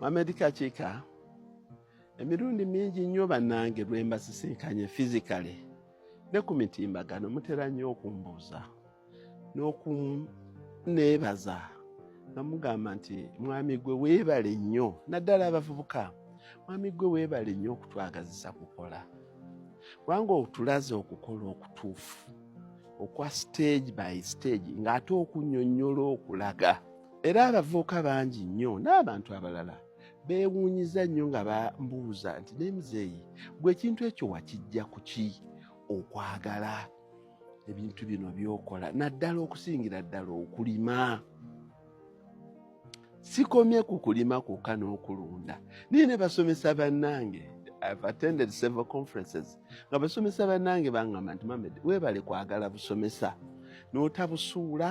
Muhammad Kachika emirundi mingi nnyo bannange lwe mbasisinkanye physically ne ku mitimbagano mutera nnyo okumbuuza n'okuneebaza namugamba nti mwami gwe weebale nnyo naddala abavubuka mwami gwe weebale nnyo okutwagazisa kukola kubanga otulaze okukola okutuufu okwa stage by stage ng'ate okunnyonnyola okulaga era abavubuka bangi nnyo n'abantu abalala beewuunyiza nnyo nga bambuuza nti ne muzeeyi gwe ekintu ekyo wakijja ku ki okwagala ebintu bino by'okola naddala okusingira ddala okulima sikomye ku kulima kwokka n'okulunda niine basomesa bannange I've attended several conferences nga basomesa bannange bangamba nti Mohammed weebale kwagala busomesa n'otabusuula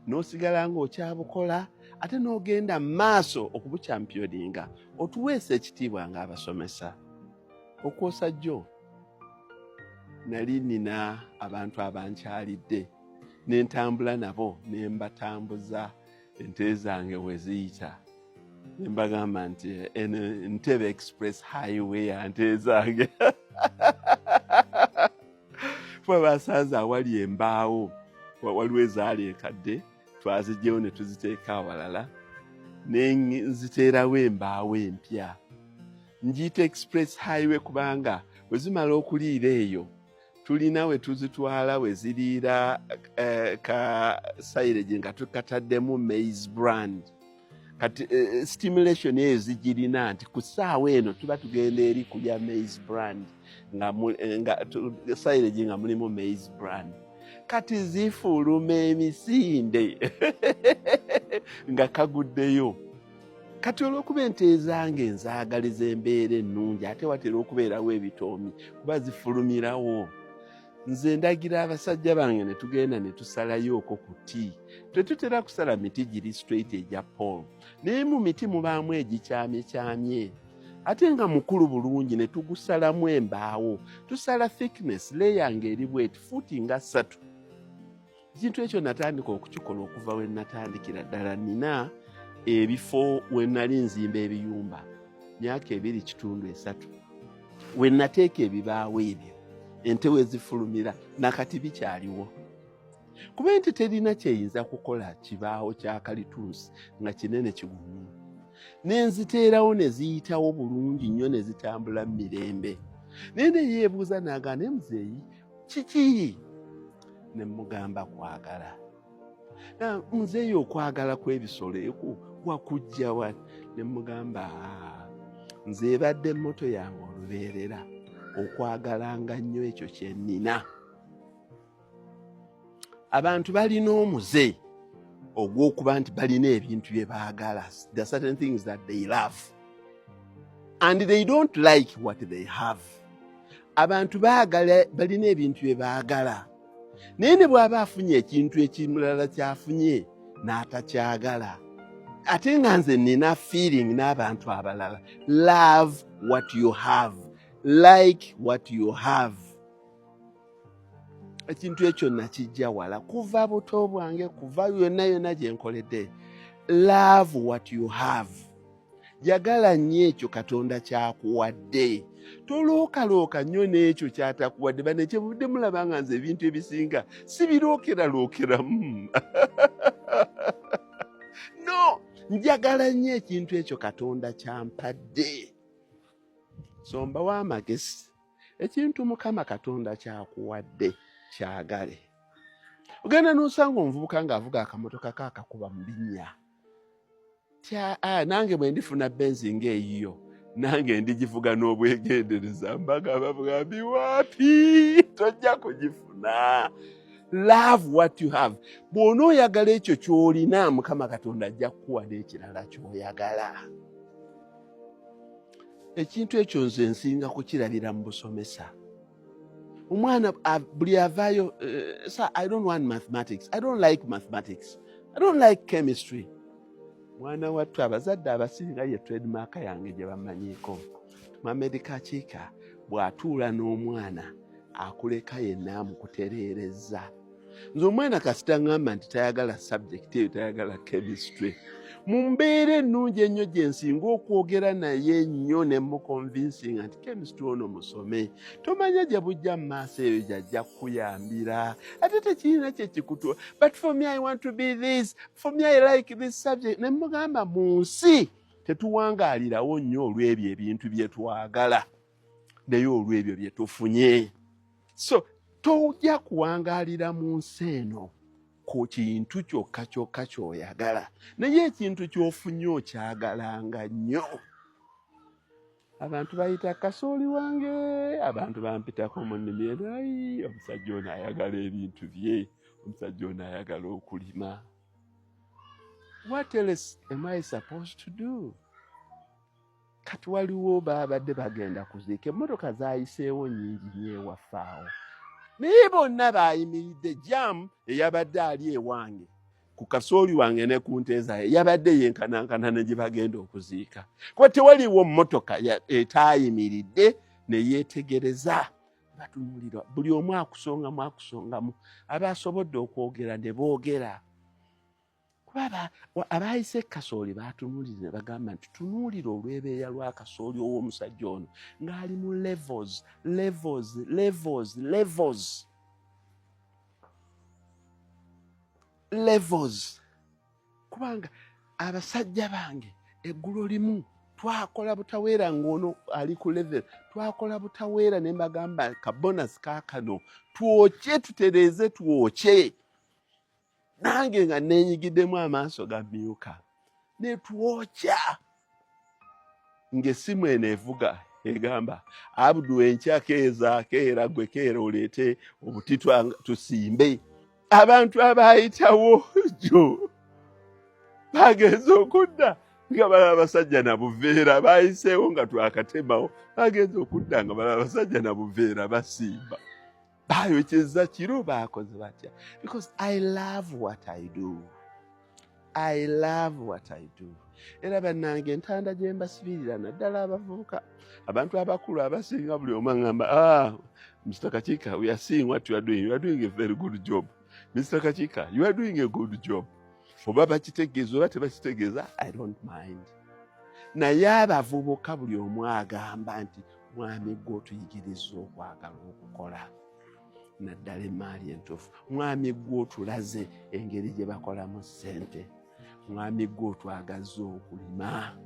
n'osigala ng'okyabukola ate n'ogenda mu maaso okubuchampioninga otuweesa ekitiibwa ng'abasomesa okwosa jjo nali nina abantu abankyalidde n'entambula nabo ne mbatambuza ente zange we ziyita ne mbagamba nti Entebbe Express Highway ya nte zange fwe basanze awali embaawo waliwo ezaali enkadde twazigyewo ne tuziteeka awalala ne nziteerawo embaawo empya ngiyita Express Highway kubanga bwe zimala okuliira eyo tulina we tuzitwala we ziriira ka silage nga tukataddemu maize brand kati stimulation eyo zigirina nti ku ssaawa eno tuba tugenda eri kulya maize brand nga silage nga mulimu maize brand kati zifuluma emisinde nga kaguddeyo kati olw'okuba ente zange nzaagaliza embeera ennungi ate watera okubeerawo ebitoomi kuba zifulumirawo nze ndagira abasajja bange ne tugenda ne tusalayo okwo ku tti tetutera kusala miti giri straight egya pole naye mu miti mubaamu egikyamyekyamye ate nga mukulu bulungi ne tugusalamu embaawo tusala thickness layer ng'eri bweti fuuti nga 3 ekintu ekyo natandika okukikola okuva we natandikira ddala nina ebifo we nali nzimba ebiyumba myaka 2.3 we nateeka ebibaawo ebyo ente we zifulumira nakati bikyaliwo kuba ente terina kyeyinza kukola kibaawo kya kalitunsi nga kinene kigumu nenziteerawo ne ziyitawo bulungi nnyo ne zitambula mu mirembe naye ne yeebuuza n'agamba ne muzeeyi kiki ne mugamba kwagala muzeeyi okwagala kw'ebisolo eku wakujja wa ne mugamba nze ebadde mmoto yange olubeerera okwagalanga nnyo ekyo kye nnina abantu balina omuze ogw'okuba nti balina ebintu bye baagala there are certain things that they love and they don't like what they have abantu baagala balina ebintu bye baagala naye ne bw'aba afunye ekintu ekimulala kyafunye n'atakyagala ate nga nze nina feeling n'abantu abalala love what you have like what you have ekintu ekyo nakijja wala kuva buto bwange kuva yonna gye nkoledde love what you have jagala nnyo ekyo Katonda kyakuwadde tolookalooka nnyo n'ekyo kyatakuwadde bane kyebudde mulaba nga nze ebintu ebisinga sibirookeralookeramu no njagala nnyo ekintu ekyo Katonda kyampadde so mbawa amagezi ekintu Mukama Katonda kyakuwadde kyagale ogenda n'osanga omuvubuka ng'avuga akamotoka kaakakuba mu binnya nange bwe ndifuna benzi ng'eyiyo nange ndigivuga n'obwegendereza mbaga bavuga biwaapi tojja kugifuna love what you have bw'onooyagala ekyo ky'olina Mukama Katonda ajja kukuwa n'ekirala ky'oyagala ekintu ekyo nze nsinga kukirabira mu busomesa omwana buli avaayo I don't want mathematics I don't like mathematics I don't like chemistry mwana wattu abazadde abasinga ye trademark yange gye bamanyiiko Muhammad Kachika bw'atuula n'omwana akuleka yenna amukutereereza nze omwana kasita ngamba nti tayagala subject eyo tayagala chemistry mu mbeera ennungi ennyo gye nsinga okwogera naye nnyo ne mukonvinsinga nti chemistry ono musome, tomanya gye bujja mu maaso eyo gy'ajja kukuyambira ate tekirina kye kikutu. But for me I want to be this, for me I like this subject. Ne mugamba mu nsi tetuwangaalirawo nnyo olw'ebyo ebintu bye twagala naye olw'ebyo bye tufunye. So tojja kuwangaalira mu nsi eno ku kintu kyokka kyokka ky'oyagala naye ekintu ky'ofunye okyagalanga nnyo. Abantu bayita kasooli wange, abantu bampitako mu nnimi eno, ayi omusajja ono ayagala ebintu bye, omusajja ono ayagala okulima. What else am I supposed to do? Kati waliwo babadde bagenda kuziika, emmotoka zaayiseewo nnyingi nnyo ewaffe awo naye bonna baayimiridde. Jamu eyabadde ali ewange ku kasooli wange ne ku nte zaye yabadde yenkanankana ne gye bagenda okuziika, kuba tewaliwo mmotoka etaayimiridde ne yeetegereza. Batunuulira buli omu akusongamu abaasobodde okwogera ne boogera. Kuba abaayise kasooli baatunuulira ne bagamba nti tunuulira olw'ebeeya lwa kasooli ow'omusajja ono ng'ali mu levels. Kubanga abasajja bange eggulo limu twakola butaweera ng'ono ali ku level, twakola butaweera ne mbagamba kabonasi kaakano twokye tutereeze twokye. Nange nga neenyigiddemu amaaso gamyuka ne twokya. Ng'essimu eno evuga egamba Abudu enkya keera gwe keera oleete obuti tusimbe. Abantu abaayitawo jjo bagenze okudda nga balaba abasajja na buveera baayiseewo nga twakatemawo, bagenze okudda nga balaba abasajja na buveera basimba. Bayokyeza kiro baakoze batya. Because I love what I do. Era bannange entanda gye mbasibirira naddala abavubuka, abantu abakulu abasinga buli omu aŋŋamba, Mr. Kachika, we are seeing what you are doing. You are doing a very good job. Mr. Kachika, you are doing a good job. Oba bakitegeeza oba tebakitegeeza, I don't mind. Naye abavubuka buli omu agamba nti mwami gwe otuyigiriza okwagala okukola naddala emaali entuufu. Mwami gwe otulaze engeri gye bakolamu ssente. Mwami gwe otwagaza okulima.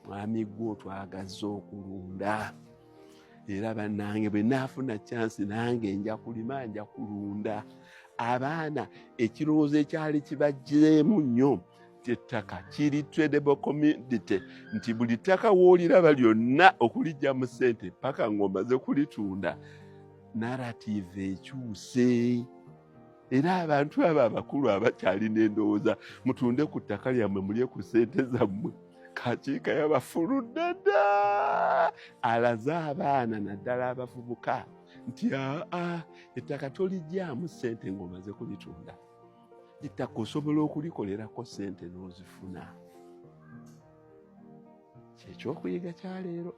Mwami gwe otwagaza okulunda. Era bannange bwe naafuna chansi nange nja kulima nja kulunda. Abaana ekirowoozo ekyali kibajjeemu nnyo ettaka kiri tradable commodity, nti buli ttaka w'oliraba lyonna okulijja mu ssente paka ng'omaze kulitunda. Narrative ekyuse. Era abantu abo abakulu abakyalina endowooza mutunde ku ttaka lyammwe mulye ku ssente zammwe. Kakiika yabafuludde dda. Alaze abaana naddala abavubuka nti ettaka tolijjaamu ssente ng'omaze kulitunda. Ettaka osobola okulikolerako ssente n'ozifuna. Kyekyokuyiga kya leero.